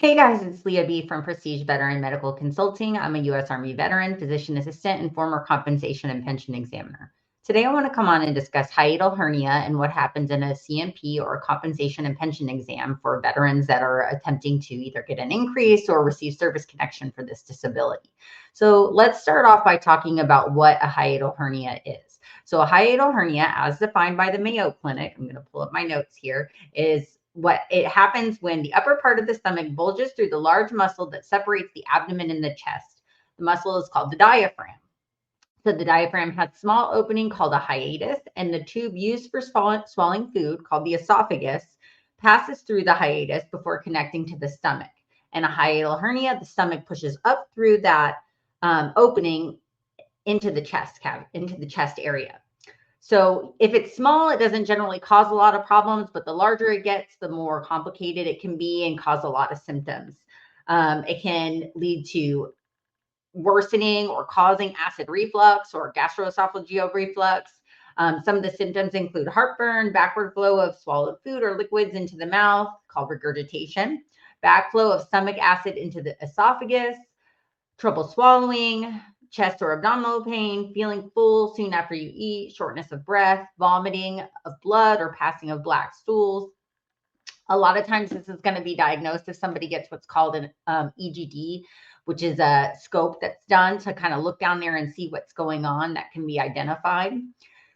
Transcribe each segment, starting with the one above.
Hey guys, it's Leah B from Prestige Veteran Medical Consulting. I'm a U.S. Army veteran, physician assistant, and former compensation and pension examiner. Today, I want to come on and discuss hiatal hernia and what happens in a C&P or a compensation and pension exam for veterans that are attempting to either get an increase or receive service connection for this disability. So let's start off by talking about what a hiatal hernia is. So a hiatal hernia, as defined by the Mayo Clinic, I'm going to pull up my notes here, is what it happens when the upper part of the stomach bulges through the large muscle that separates the abdomen and the chest. The muscle is called the diaphragm. So the diaphragm has a small opening called a hiatus, and the tube used for swallowing food, called the esophagus, passes through the hiatus before connecting to the stomach. And a hiatal hernia, the stomach pushes up through that opening into the chest cavity, into the chest area. So if it's small, it doesn't generally cause a lot of problems, but the larger it gets, the more complicated it can be and cause a lot of symptoms. It can lead to worsening or causing acid reflux or gastroesophageal reflux. Some of the symptoms include heartburn, backward flow of swallowed food or liquids into the mouth, called regurgitation, backflow of stomach acid into the esophagus, trouble swallowing, chest or abdominal pain, feeling full soon after you eat, shortness of breath, vomiting of blood or passing of black stools. A lot of times this is going to be diagnosed if somebody gets what's called an EGD, which is a scope that's done to kind of look down there and see what's going on that can be identified.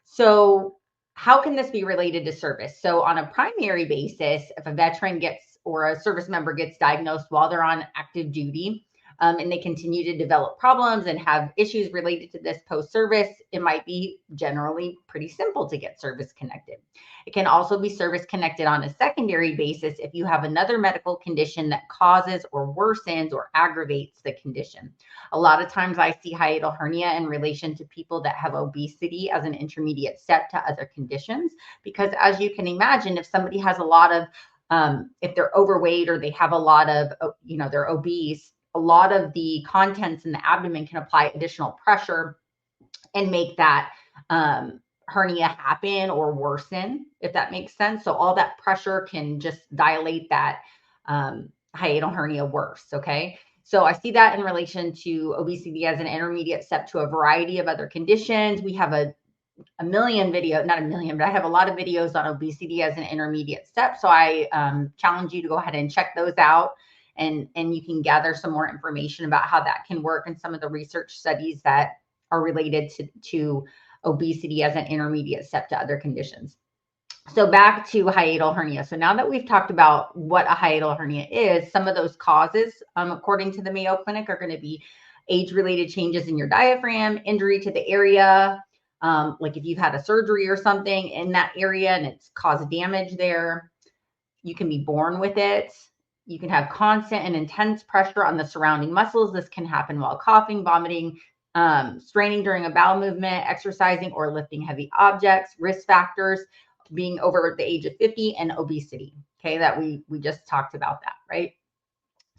So how can this be related to service? So on a primary basis, if a veteran gets or a service member gets diagnosed while they're on active duty, and they continue to develop problems and have issues related to this post-service, it might be generally pretty simple to get service connected. It can also be service connected on a secondary basis if you have another medical condition that causes or worsens or aggravates the condition. A lot of times I see hiatal hernia in relation to people that have obesity as an intermediate step to other conditions, because as you can imagine, if somebody has a lot of, if they're overweight or they have a lot of, they're obese, a lot of the contents in the abdomen can apply additional pressure and make that hernia happen or worsen, if that makes sense. So all that pressure can just dilate that hiatal hernia worse, okay? So I see that in relation to obesity as an intermediate step to a variety of other conditions. We have a million videos, not a million, but I have a lot of videos on obesity as an intermediate step. So I challenge you to go ahead and check those out. And you can gather some more information about how that can work and some of the research studies that are related to obesity as an intermediate step to other conditions. So back to hiatal hernia. So now that we've talked about what a hiatal hernia is, some of those causes, according to the Mayo Clinic, are going to be age-related changes in your diaphragm, injury to the area, like if you've had a surgery or something in that area and it's caused damage there. You can be born with it. You can have constant and intense pressure on the surrounding muscles. This can happen while coughing, vomiting, straining during a bowel movement, exercising, or lifting heavy objects. Risk factors being over the age of 50 and obesity. Okay, that we just talked about that, right?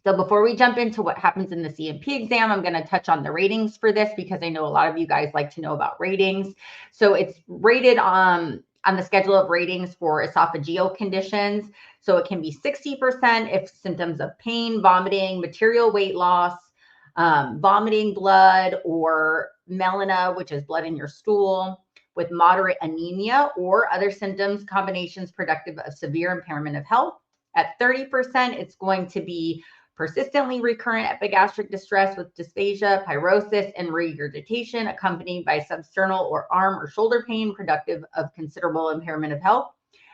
So before we jump into what happens in the C&P exam, I'm going to touch on the ratings for this because I know a lot of you guys like to know about ratings. So it's rated on the scale of ratings for esophageal conditions. So it can be 60% if symptoms of pain, vomiting, material weight loss, vomiting blood, or melena, which is blood in your stool, with moderate anemia or other symptoms, combinations productive of severe impairment of health. At 30%, it's going to be persistently recurrent epigastric distress with dysphagia, pyrosis, and regurgitation, accompanied by substernal or arm or shoulder pain, productive of considerable impairment of health.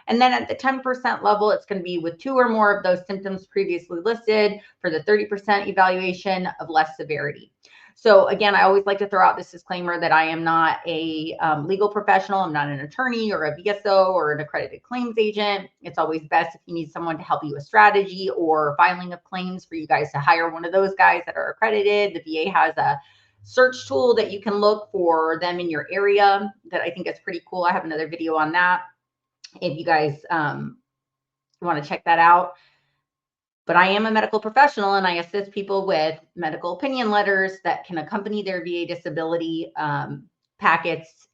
And then at the 10% level, it's going to be with 2 or more of those symptoms previously listed for the 30% evaluation of less severity. So again, I always like to throw out this disclaimer that I am not a legal professional. I'm not an attorney or a VSO or an accredited claims agent. It's always best if you need someone to help you with strategy or filing of claims for you guys to hire one of those guys that are accredited. The VA has a search tool that you can look for them in your area that I think is pretty cool. I have another video on that if you guys want to check that out. But I am a medical professional and I assist people with medical opinion letters that can accompany their VA disability packets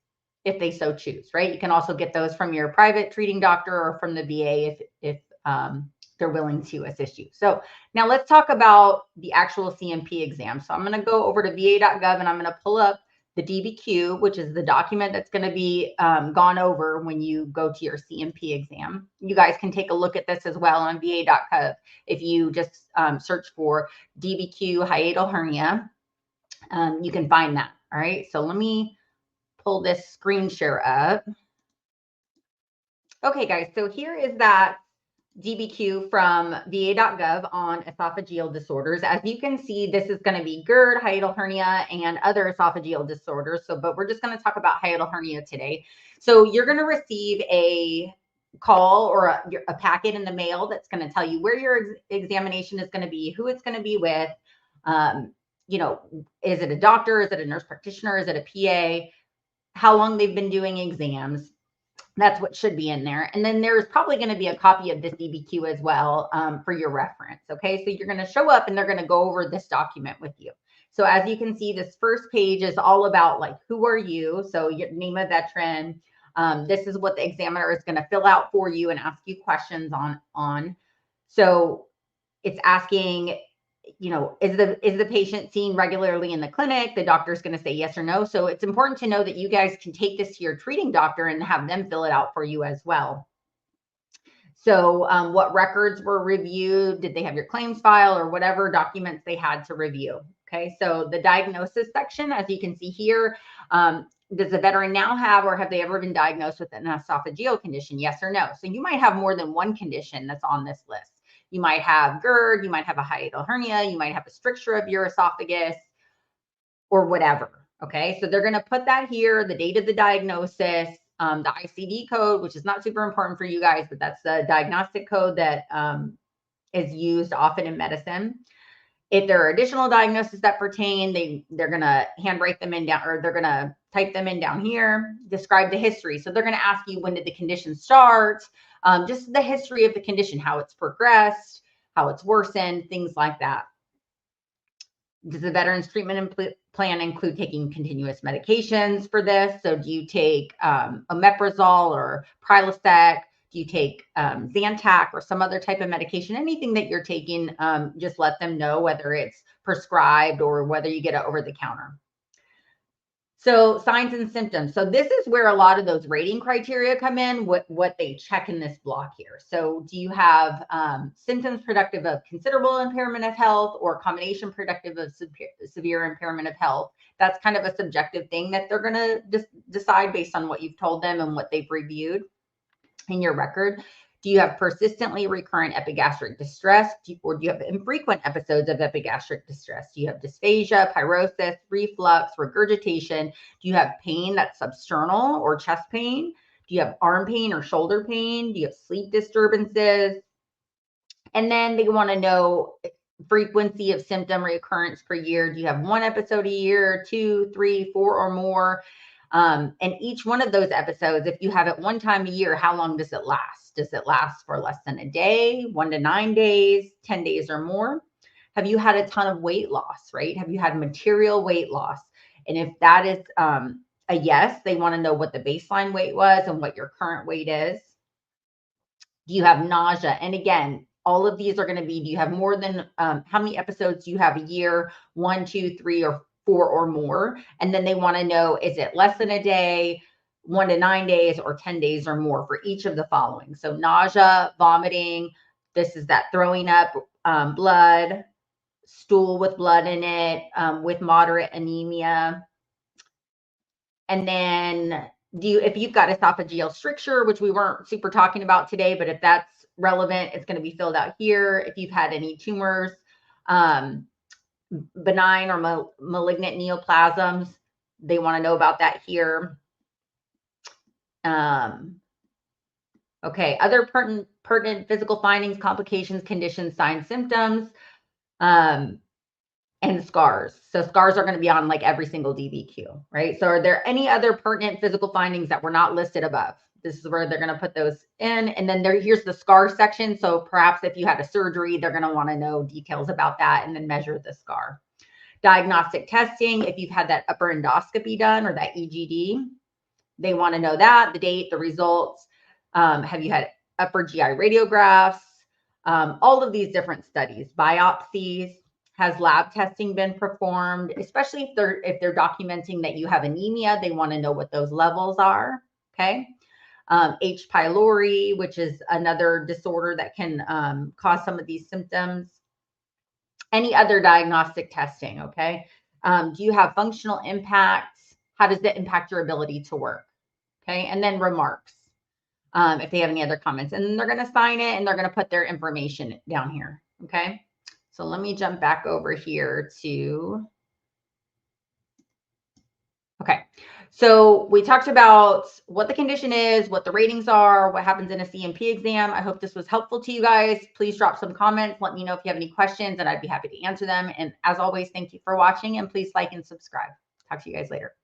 if they so choose, right? You can also get those from your private treating doctor or from the VA if they're willing to assist you. So now let's talk about the actual C&P exam. So I'm going to go over to va.gov and I'm going to pull up the DBQ, which is the document that's going to be gone over when you go to your C&P exam. You guys can take a look at this as well on va.gov. If you just search for DBQ hiatal hernia, you can find that. All right. So let me pull this screen share up. Okay, guys. So here is that DBQ from va.gov on esophageal disorders. As you can see, this is going to be GERD, hiatal hernia, and other esophageal disorders. But we're just going to talk about hiatal hernia today. So you're going to receive a call or a packet in the mail that's going to tell you where your examination is going to be, who it's going to be with. Is it a doctor? Is it a nurse practitioner? Is it a PA? How long they've been doing exams. That's what should be in there. And then there's probably going to be a copy of this DBQ as well for your reference. Okay, so you're going to show up and they're going to go over this document with you. So as you can see, this first page is all about like, who are you? So your name of veteran. This is what the examiner is going to fill out for you and ask you questions on. So it's asking, is the patient seen regularly in the clinic? The doctor's going to say yes or no. So it's important to know that you guys can take this to your treating doctor and have them fill it out for you as well. So what records were reviewed? Did they have your claims file or whatever documents they had to review? Okay, so the diagnosis section, as you can see here, does the veteran now have or have they ever been diagnosed with an esophageal condition? Yes or no. So you might have more than one condition that's on this list. You might have GERD, you might have a hiatal hernia, you might have a stricture of your esophagus or whatever. Okay, so they're going to put that here, the date of the diagnosis, the ICD code, which is not super important for you guys, but that's the diagnostic code that is used often in medicine. If there are additional diagnoses that pertain, they're going to handwrite them in down, or they're going to type them in down here. Describe the history. So they're going to ask you, when did the condition start? Just the history of the condition, how it's progressed, how it's worsened, things like that. Does the veteran's treatment plan include taking continuous medications for this? So do you take omeprazole or Prilosec? Do you take Zantac or some other type of medication? Anything that you're taking, just let them know whether it's prescribed or whether you get it over the counter. So signs and symptoms. So this is where a lot of those rating criteria come in, what they check in this block here. So do you have symptoms productive of considerable impairment of health or combination productive of severe impairment of health? That's kind of a subjective thing that they're going to decide based on what you've told them and what they've reviewed in your record. Do you have persistently recurrent epigastric distress, or do you have infrequent episodes of epigastric distress? Do you have dysphagia, pyrosis, reflux, regurgitation? Do you have pain that's substernal or chest pain? Do you have arm pain or shoulder pain? Do you have sleep disturbances? And then they want to know frequency of symptom recurrence per year. Do you have one episode a year, 2, 3, 4, or more? And each one of those episodes, if you have it one time a year, how long does it last? Does it last for less than a day, 1 to 9 days, 10 days or more? Have you had a ton of weight loss, right? Have you had material weight loss? And if that is a yes, they want to know what the baseline weight was and what your current weight is. Do you have nausea? And again, all of these are going to be, do you have more than, how many episodes do you have a year? 1, 2, 3, or 4 or more? And then they want to know, is it less than a day, 1 to 9 days, or 10 days or more for each of the following? So nausea, vomiting, this is that throwing up, blood, stool with blood in it, with moderate anemia. And then if you've got esophageal stricture, which we weren't super talking about today, but if that's relevant, it's going to be filled out here. If you've had any tumors, benign or malignant neoplasms, they want to know about that here. Okay, other pertinent physical findings, complications, conditions, signs, symptoms, and scars. So scars are going to be on like every single DBQ, right? So are there any other pertinent physical findings that were not listed above? This is where they're going to put those in. And then here's the scar section. So perhaps if you had a surgery, they're going to want to know details about that and then measure the scar. Diagnostic testing, if you've had that upper endoscopy done or that EGD, they want to know that, the date, the results. Have you had upper GI radiographs? all of these different studies, biopsies. Has lab testing been performed, especially if they're documenting that you have anemia, they want to know what those levels are, okay? H. pylori, which is another disorder that can cause some of these symptoms. Any other diagnostic testing, okay? Do you have functional impacts? How does that impact your ability to work? Okay, and then remarks, if they have any other comments. And then they're going to sign it and they're going to put their information down here, okay? So let me jump back over here to, okay. So we talked about what the condition is, what the ratings are, what happens in a C&P exam. I hope this was helpful to you guys. Please drop some comments. Let me know if you have any questions and I'd be happy to answer them. And as always, thank you for watching and please like and subscribe. Talk to you guys later.